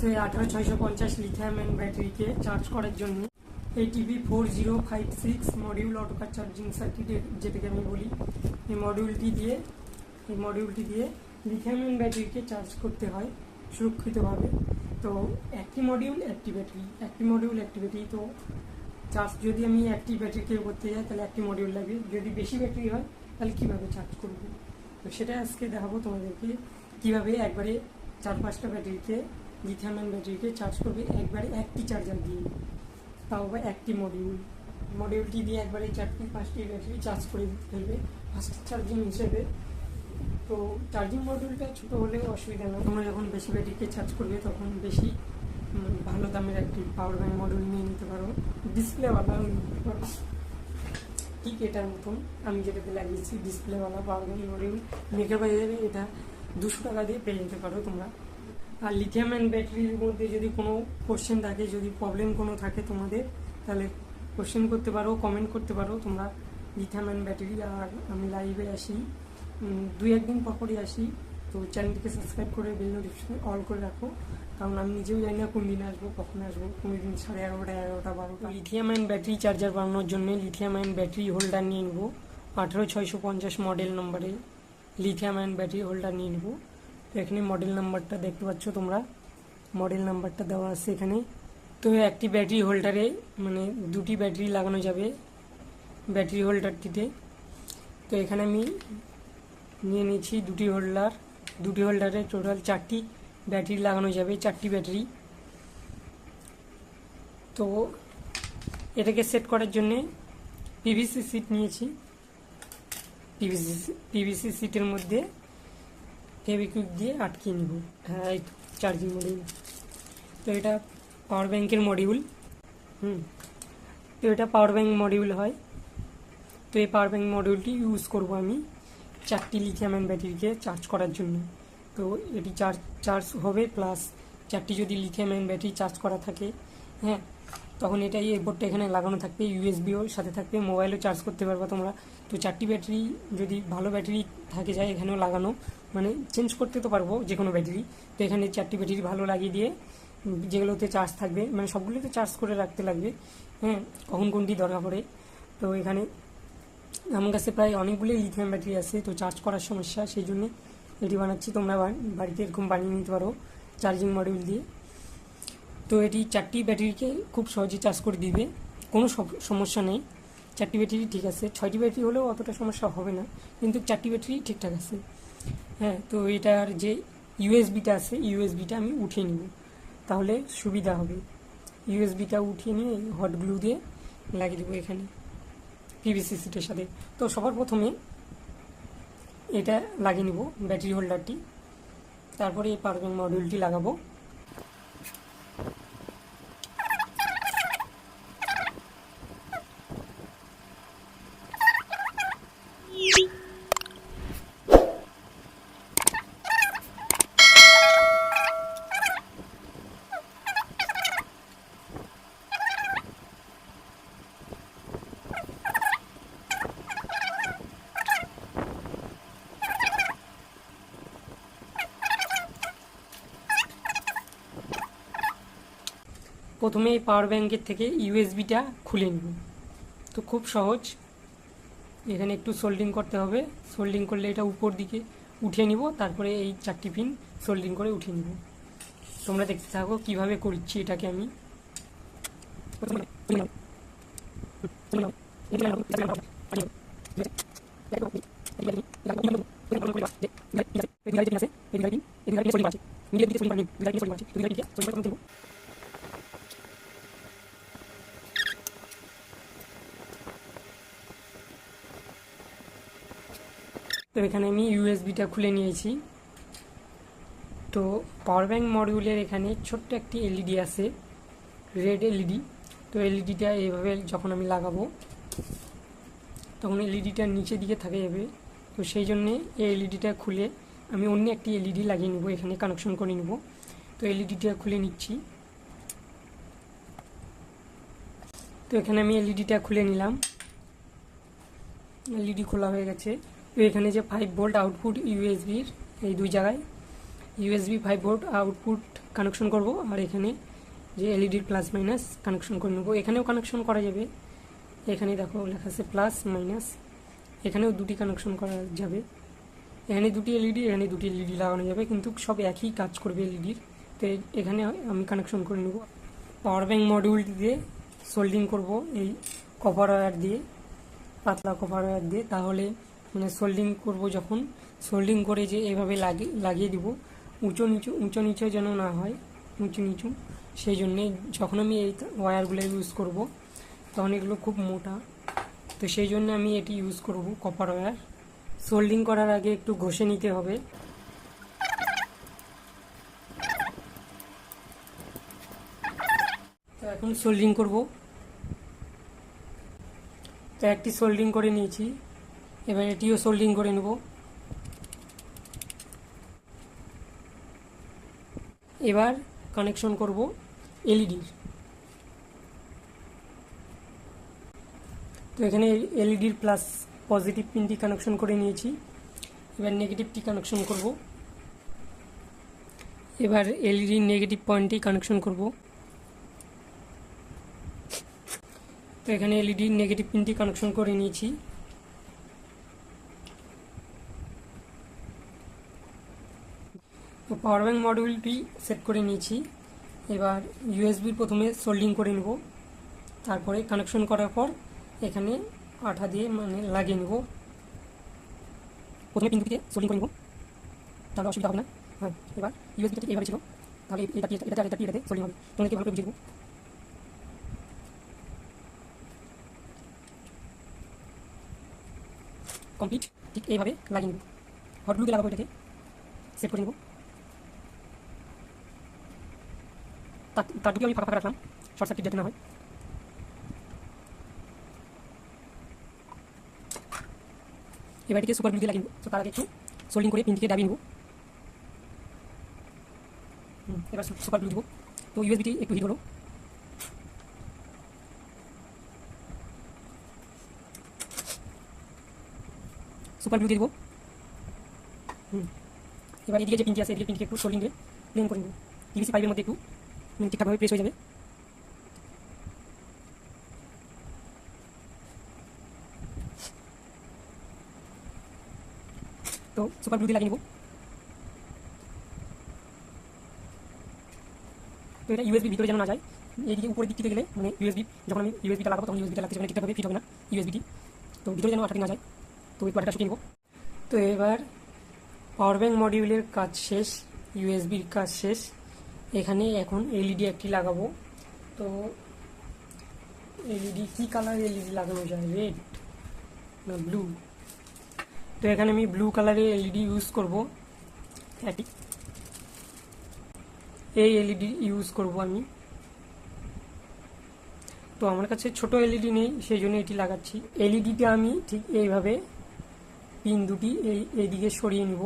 আছে 18650 lithium ion ব্যাটারিকে charge করার জন্য ATP4056 মডিউল অটোকার চার্জিং সার্কিট যেটাকে আমি বলি। এই মডিউলটি দিয়ে লিথিয়াম আয়ন ব্যাটারিকে চার্জ করতে হয় সুরক্ষিতভাবে। তো একটি মডিউল একটি ব্যাটারি, তো চার্জ যদি আমি একটি ব্যাটারিকে করতে যাই তাহলে একটি মডিউল লাগবে, যদি বেশি ব্যাটারি হয় তাহলে কীভাবে চার্জ করব। তো সেটা আজকে দেখাবো তোমাদেরকে, কীভাবে একবারে 4-5টা ব্যাটারিকে লিথিয়াম আয়ন ব্যাটারিকে চার্জ করবে একবারে একটি চার্জার দিয়ে, তাও আবার একটি মডিউলটি দিয়ে একবারে 4-5টি ব্যাটারি চার্জ করে ফেলবে ফাস্ট চার্জিং হিসেবে। তো চার্জিং মডিউলটা ছোটো হলেও অসুবিধা নেই, তোমরা যখন বেশি ব্যাটারিকে চার্জ করবে তখন বেশি ভালো দামের একটি পাওয়ার ব্যাংক মডিউল নিয়ে নিতে পারো, ডিসপ্লেওয়ালাও নিতে পারো। ঠিক এটার মতন আমি যেটাতে লাগিয়েছি ডিসপ্লেওয়ালা পাওয়ার ব্যাংক মডিউল, মেকের বাজারে এটা 200 টাকা দিয়ে পেয়ে যেতে পারো তোমরা। আর লিথিয়াম আয়ন ব্যাটারির মধ্যে যদি কোনো কোশ্চেন থাকে, যদি প্রবলেম কোনো থাকে তোমাদের, তাহলে কোশ্চেন করতে পারো, কমেন্ট করতে পারো তোমরা। লিথিয়াম আয়ন ব্যাটারি আর আমি লাইভে আসি 2-1 দিন পরপরই আসি, তো চ্যানেলটিকে সাবস্ক্রাইব করে বেল নোটিফিকেশন অল করে রাখো, কারণ আমি নিজেও জানি না কোন দিন আসবো, কখন আসবো, কোনো দিন 11:30, 11টা, 12টা। লিথিয়াম আয়ন ব্যাটারি চার্জার বানানোর জন্য লিথিয়াম আয়ন ব্যাটারি হোল্ডার নিয়ে নেবো 18650 মডেল নম্বরে লিথিয়াম আয়ন ব্যাটারি হোল্ডার নিয়ে নেবো। এখানে মডেল নাম্বারটা দেখতে পাচ্ছ তোমরা, মডেল নাম্বারটা দেওয়া আছে এখানে। তো একটি ব্যাটারি হোল্ডারে মানে 2টি ব্যাটারি লাগানো যাবে ব্যাটারি হোল্ডারটিতে। তো এখানে আমি নিয়ে নিয়েছি 2টি হোল্ডারে টোটাল 4টি ব্যাটারি লাগানো যাবে, 4টি ব্যাটারি। তো এটাকে সেট করার জন্যে পিভিসি সিট নিয়েছি, পিভিসি সিটের মধ্যে ফেভিকুইক দিয়ে আটকে নিব। হ্যাঁ, এই চার্জিং মডিউল। তো এটা পাওয়ার ব্যাংকের মডিউল। তো এটা পাওয়ার ব্যাংক মডিউল হয়। তো এই পাওয়ার ব্যাংক মডিউলটি ইউজ করব আমি 4টি লিথিয়াম আয়ন ব্যাটারিকে চার্জ করার জন্য। তো এটি চার্জ হবে, প্লাস 4টি যদি লিথিয়াম আয়ন ব্যাটারি চার্জ করা থাকে, হ্যাঁ, তখন এটাই এই বোর্ডটা এখানে লাগানো থাকবে, ইউএসবিও সাথে থাকবে, মোবাইলও চার্জ করতে পারবা তোমরা। তো 4টি ব্যাটারি যদি ভালো ব্যাটারি থাকে যায় এখানেও লাগানো, মানে চেঞ্জ করতে তো পারবো যে কোনো ব্যাটারি। তো এখানে 4টি ব্যাটারি ভালো লাগিয়ে দিয়ে যেগুলোতে চার্জ থাকবে, মানে সবগুলোতে চার্জ করে রাখতে লাগবে, হ্যাঁ, কখন কোনটি দরকার পড়ে। তো এখানে আমার কাছে প্রায় অনেকগুলোই লিথিয়াম ব্যাটারি আছে, তো চার্জ করার সমস্যা, সেই জন্য এটি বানাচ্ছি। তোমরা বাড়িতে এরকম বানিয়ে নিতে পারো চার্জিং মডিউল দিয়ে। তো এটি 4টি ব্যাটারিকে খুব সহজে চার্জ করে দিবে, কোনো সমস্যা নেই। 4টি ব্যাটারি ঠিক আছে, 6টি ব্যাটারি হলেও অতটা সমস্যা হবে না, কিন্তু 4টি ব্যাটারি ঠিকঠাক আছে। হ্যাঁ, তো এটার যে ইউএসবিটা আছে, ইউএসবিটা আমি উঠিয়ে নিব, তাহলে সুবিধা হবে। ইউএসবিটা উঠিয়ে নিয়ে হট গ্লু দিয়ে লাগিয়ে দেবো এখানে পিভিসি সিটের সাথে। তো সবার প্রথমে এটা লাগিয়ে নিব ব্যাটারি হোল্ডারটি, তারপরে এই পাওয়ার ব্যাংক মডিউলটি লাগাবো। প্রথমে এই পাওয়ার ব্যাংকের থেকে ইউএসবিটা খুলে নিব। তো খুব সহজ, এখানে একটু সোল্ডিং করতে হবে, সোল্ডিং করলে এটা উপর দিকে উঠিয়ে নিব, তারপরে এই 4টি পিন সোল্ডিং করে উঠিয়ে নিব। তোমরা দেখতে থাকো কীভাবে করছি এটাকে আমি। তো এখানে আমি ইউএসবিটা খুলে নিয়েছি। তো পাওয়ার ব্যাংক মডিউলের এখানে ছোট্ট একটি এলইডি আছে, রেড এলইডি। তো এলইডিটা এইভাবে যখন আমি লাগাবো তখন এলইডিটা নিচের দিকে থাকে যাবে। তো সেই জন্যে এই এলইডিটা খুলে আমি অন্য একটি এলইডি লাগিয়ে নেব, এখানে কানেকশন করে নেব। তো এলইডিটা খুলে নিচ্ছি। তো এখানে আমি এলইডিটা খুলে নিলাম, এলইডি খোলা হয়ে গেছে। তো এখানে যে 5 ভোল্ট আউটপুট ইউএসবির এই 2 জায়গায় ইউএসবি 5 ভোল্ট আউটপুট কানেকশন করব, আর এখানে যে এলইডির প্লাস মাইনাস কানেকশন করে নেব। এখানেও কানেকশন করা যাবে, এখানে দেখো লেখা আছে প্লাস মাইনাস, এখানেও দুটি কানেকশন করা যাবে। এখানে দুটি এলইডি, এখানে দুটি এলইডি লাগানো যাবে, কিন্তু সব একই কাজ করবে এলইডির। তো এখানে আমি কানেকশন করে নেব। পাওয়ার ব্যাঙ্ক মডিউলটি দিয়ে সোল্ডিং করব এই কপার ওয়্যার দিয়ে, পাতলা কপার ওয়্যার দিয়ে। তাহলে মানে সোল্ডিং করব যখন, সোল্ডিং করে যে এভাবে লাগিয়ে দিব, উঁচু নিচু যেন না হয়, উঁচু নিচু। সেই জন্যে যখন আমি এই ওয়্যারগুলো ইউজ করব তখন এগুলো খুব মোটা, তো সেই জন্য আমি এটি ইউজ করব কপার ওয়্যার। সোল্ডিং করার আগে একটু ঘষে নিতে হবে। তো এখন সোল্ডিং করব। তো একটি সোল্ডিং করে নিয়েছি, এবার এটিও সোল্ডিং করে নেব। এবার কানেকশন করব এলইডির। তো এখানে এলইডির প্লাস পজিটিভ পিনটি কানেকশন করে নিয়েছি, এবার নেগেটিভটি কানেকশন করব। এবার এলইডির নেগেটিভ পয়েন্টটি কানেকশন করব। তো এখানে এলইডির নেগেটিভ পিনটি কানেকশন করে নিয়েছি। তো পাওয়ার ব্যাঙ্ক মডিউলটি সেট করে নিয়েছি। এবার ইউএসবির প্রথমে সোল্ডিং করে নেব, তারপরে কানেকশন করার পর এখানে আঠা দিয়ে মানে লাগিয়ে নেব। প্রথমে পিন দুটিতে সোল্ডিং করে নেব, তাহলে অসুবিধা হবে না। হ্যাঁ, এবার ইউএসবিটা ঠিক এইভাবে ছিল, তাহলে এটাতে সোল্ডিং হবে। তোমাদেরকে ভালো করে বুঝিয়ে দেবো। কমপ্লিট, ঠিক এইভাবে লাগিয়ে নেব। হট গ্লু দিয়ে লাগাবো, এটাকে সেট করে নেব। তার দুটি আমি ফাঁকা ফাঁকা রাখলাম, শর্ট সার্কিট যাতে না হয়। এবার এটিকে সুপার গ্লু দিয়ে লাগিয়ে নেব। তো তার আগে একটু সোল্ডিং করে পিনটিকে দাবিয়ে নেব। এবার সুপার গ্লু দেবো। তো ইউএসবিটি একটু হিট হলো, সুপার গ্লু দিয়ে দেবো। এবার এদিকে যে পিনটি আছে, এদিকে পিনটিকে একটু সোল্ডিং দিয়ে প্লেন করে নেব। পিভিসি পাইপের মধ্যে একটু ঠিকঠাকভাবে প্রেস হয়ে যাবে। তো সুপার গ্লু দিয়ে লাগিয়ে নেব। তো এটা ইউএসবি ভিতরে যেন না যায়, এইদিকে উপরের দিক থেকে গেলে মানে ইউএসবি, যখন আমি ইউএসবিটা লাগাবো তখন ইউএসবিটা লাগছে মানে ঠিকঠাকভাবে ফিট হবে না ইউএসবিটি। তো ভিতরে যেন আঠাটি না যায়, তো একটু আঠাটা শুকিয়ে নেব। তো এবার পাওয়ার ব্যাঙ্ক মডিউলের কাজ শেষ, ইউএসবির কাজ শেষ। এখানে এখন এলইডি একটি লাগাবো। তো এলইডি কী কালার এলইডি লাগানো যায়, রেড না ব্লু? তো এখানে আমি ব্লু কালারের এলইডি ইউজ করব। এই এলইডি ইউজ করব আমি। তো আমার কাছে ছোট এলইডি নেই, সেই জন্য এটি লাগাচ্ছি। এলইডিটা আমি ঠিক এইভাবে পিন দুটি এইদিকে সরিয়ে নিব,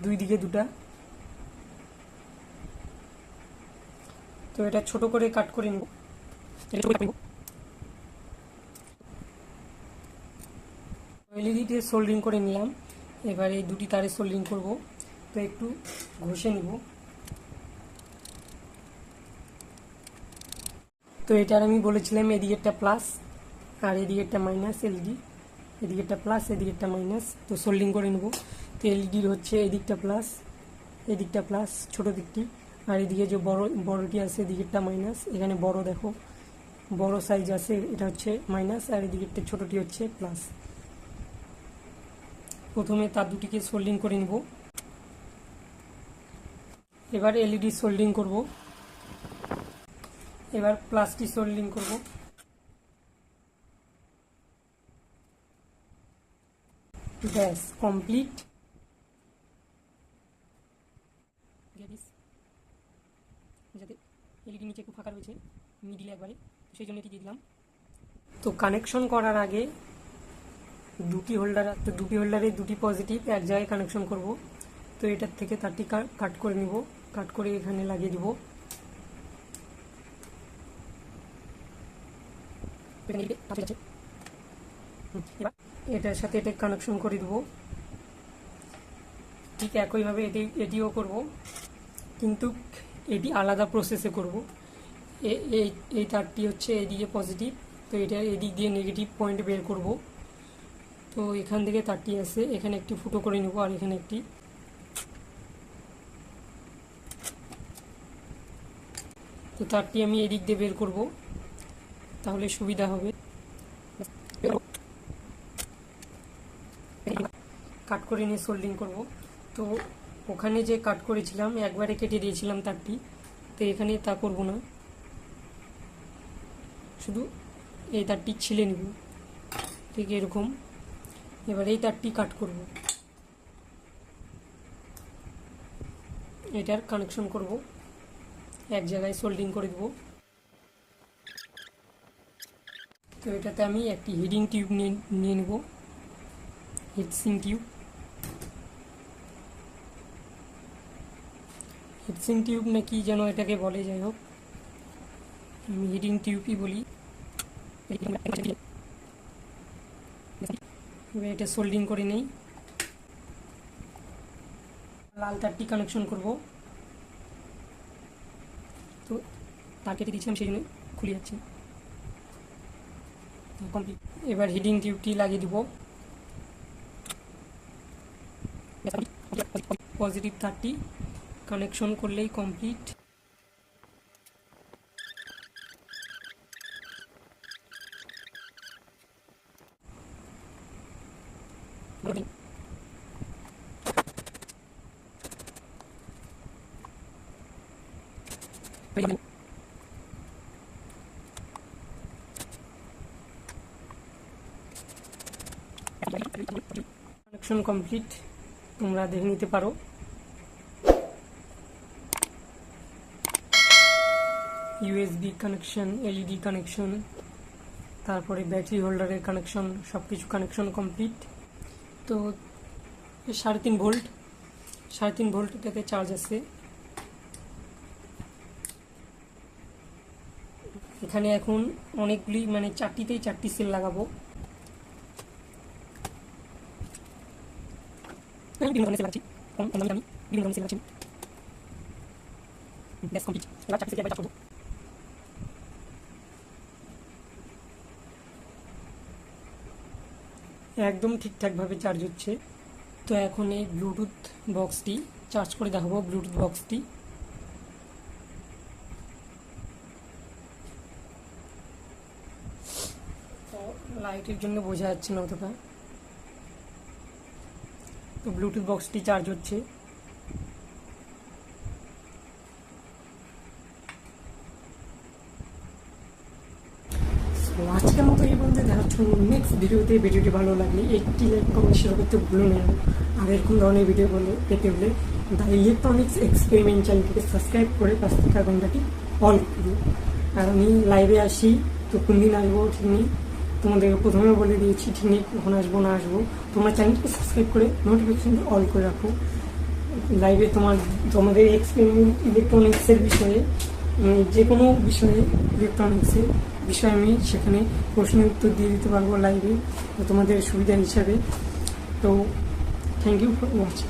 দুই দিকে দুটা। তো এটা ছোট করে কাট করে নেব, এলইডিতে সোল্ডিং করে নিলাম। এবার এই দুটি তারে সোল্ডিং করব, তো একটু ঘষে নিব। তো এটার আমি বলেছিলাম এদিকেরটা প্লাস আর এদিকেরটা মাইনাস এলইডি, এদিকেরটা প্লাস এদিকেরটা মাইনাস। তো সোল্ডিং করে নেব। তো এলইডির হচ্ছে এদিকটা প্লাস, এদিকটা প্লাস ছোট দিকটি, আর এদিকে যে বড়টি আছে এদিকেরটা মাইনাস। এখানে বড় দেখো, বড় সাইজ আছে, এটা হচ্ছে মাইনাস, আর এদিকেরটা ছোটটি হচ্ছে প্লাস। প্রথমে তার দুটিকে সোল্ডিং করে নিব। এবার এলইডি সোল্ডিং করব। এবার প্লাসটি সোল্ডিং করব। ব্যাস কমপ্লিট। যাতে এলইডি নিচে একটু ফাঁকা রয়েছে মিডিলে একবারে, সেই জন্য এটি দিয়ে দিলাম। তো কানেকশন করার আগে দুটি হোল্ডারে দুটি পজিটিভ এক জায়গায় কানেকশন করব। তো এটার থেকে তারটি কাট করে নিব, কাট করে এখানে লাগিয়ে দিব। এবার এটার সাথে এটা কানেকশন করে দেব। ঠিক একইভাবে এটিও করব। তো কিন্তু এটি আলাদা প্রসেসে করব। এই তারটি হচ্ছে এদিকে পজিটিভ, তো এটা এদিক দিয়ে নেগেটিভ পয়েন্ট বের করব। তো এখান থেকে তারটি আসে, এখানে একটি ফুটো করে নেব আর এখানে একটি। তো তারটি আমি এদিক দিয়ে বের করব, তাহলে সুবিধা হবে। কাট করে নিয়ে সোল্ডিং করব। তো ওখানে যে কাট করেছিলাম একবারে কেটে দিয়েছিলাম তারটি, তো এখানে তা করব না, শুধু এই তারটি ছিলে নিব, ঠিক এরকম। এবার এই তারটি কাট করব, এটার কানেকশন করব, এক জায়গায় সোল্ডিং করে দেব। তো এটাতে আমি একটি হিটিং টিউব নিয়ে নেব, হিটসিং টিউব। হিটসিং টিউব না কি যেন এটাকে বলে, যাই হোক আমি হিটিং টিউবই বলি। এটা সোল্ডিং করে নেই। লাল তারটি কানেকশন করব, তো তার কেটে দিয়েছিলাম সেই জন্য খুলে যাচ্ছে, কমপ্লিট। এবার হিটিং টিউবটি লাগিয়ে দিব, পজিটিভ তারটি কানেকশন করলেই কমপ্লিট। কানেকশন কমপ্লিট, তোমরা দেখে নিতে পারো। ইউএসবি কানেকশন, এলইডি কানেকশন, তারপরে ব্যাটারি হোল্ডারের কানেকশন, সব কিছু কানেকশন কমপ্লিট। তো 3.5 ভোল্ট, 3.5 ভোল্ট এটাতে চার্জ আছে। এখানে এখন অনেকগুলি মানে 4টিতেই 4টি সেল লাগাবো। বিভিন্ন ধরনের সেল লাগাচ্ছি, কম দামি দামি বিভিন্ন ধরনের সেল লাগাচ্ছি। ব্যাস কমপ্লিট। এবার 4টি সেল একবার চার্জ করবো। একদম ঠিকঠাকভাবে চার্জ হচ্ছে। তো এখন এই ব্লুটুথ বক্সটি চার্জ করে দেখাবো। ব্লুটুথ বক্সটি লাইটের জন্য বোঝা যাচ্ছে না অতটা। তো ব্লুটুথ বক্সটি চার্জ হচ্ছে। আজকের মতো এই পর্যন্ত দেখা হচ্ছে নেক্সট ভিডিওতে। ভিডিওটি ভালো লাগলে একটি লাইক কমেন্ট শেয়ার করতে ভুলো না। আর এরকম ধরনের ভিডিও পেতে হলে দ্য ইলেকট্রনিক্স এক্সপেরিমেন্ট চ্যানেলটিকে সাবস্ক্রাইব করে পাশ থেকে ঘন্টাটি অন করবে। আর আমি লাইভে আসি, তো কোন দিন আসবো ঠিক নেই, তোমাদেরকে প্রথমে বলে দিয়েছি, ঠিক নেই কখন আসবো না আসবো। তোমরা চ্যানেলটিকে সাবস্ক্রাইব করে নোটিফিকেশনটি অল করে রাখো। লাইভে তোমাদের এক্সপেরিমেন্ট ইলেকট্রনিক্সের বিষয়ে, যে কোনো বিষয়ে ইলেকট্রনিক্সের বিষয়ে আমি সেখানে প্রশ্নের উত্তর দিয়ে দিতে পারবো লাইভে, তোমাদের সুবিধা হিসাবে। তো থ্যাংক ইউ ফর ওয়াচিং।